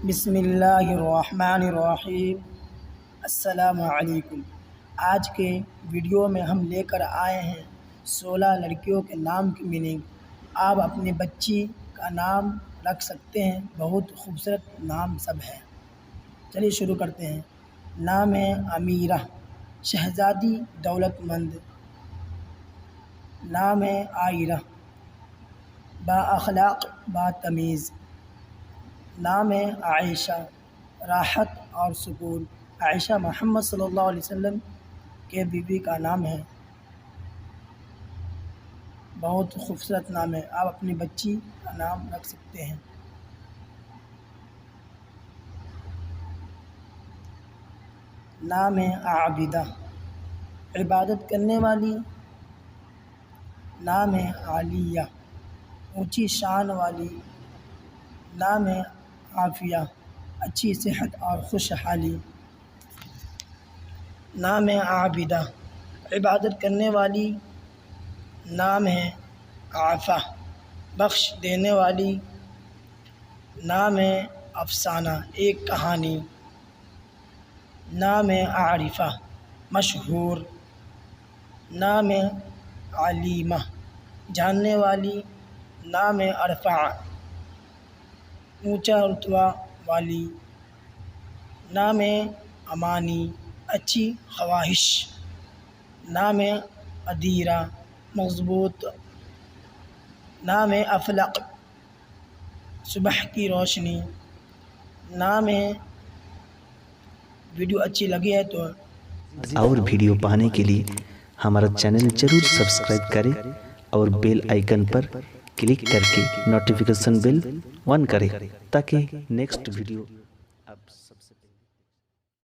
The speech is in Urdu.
بسم اللہ الرحمن الرحیم۔ السلام علیکم۔ آج کے ویڈیو میں ہم لے کر آئے ہیں 16 لڑکیوں کے نام کی میننگ۔ آپ اپنی بچی کا نام رکھ سکتے ہیں، بہت خوبصورت نام سب ہے۔ چلیے شروع کرتے ہیں۔ نام ہے امیرہ، شہزادی دولت مند۔ نام ہے عائرہ، با اخلاق با تمیز۔ نام ہے عائشہ، راحت اور سکون۔ عائشہ محمد صلی اللہ علیہ وسلم کے بیوی کا نام ہے، بہت خوبصورت نام ہے۔ آپ اپنی بچی کا نام رکھ سکتے ہیں۔ نام ہے عابدہ، عبادت کرنے والی۔ نام ہے عالیہ، اونچی شان والی۔ نام ہے عافیہ، اچھی صحت اور خوشحالی۔ نام ہے عابدہ، عبادت کرنے والی۔ نام ہے عافہ، بخش دینے والی۔ نام ہے افسانہ، ایک کہانی۔ نام ہے عارفہ، مشہور۔ نام ہے علیمہ، جاننے والی۔ نام ہے ارفع، اونچا رتبہ والی۔ نام ہے امانی، اچھی خواہش۔ نام ہے قدیرہ، مضبوط۔ نام ہے افلق، صبح کی روشنی۔ نام ہے، ویڈیو اچھی لگی ہے تو اور ویڈیو پانے کے لیے ہمارا چینل ضرور سبسکرائب کریں اور بیل آئیکن پر کلک کر کے نوٹیفیکیشن بیل آن کریں تاکہ نیکسٹ ویڈیو آپ سب سے پہلے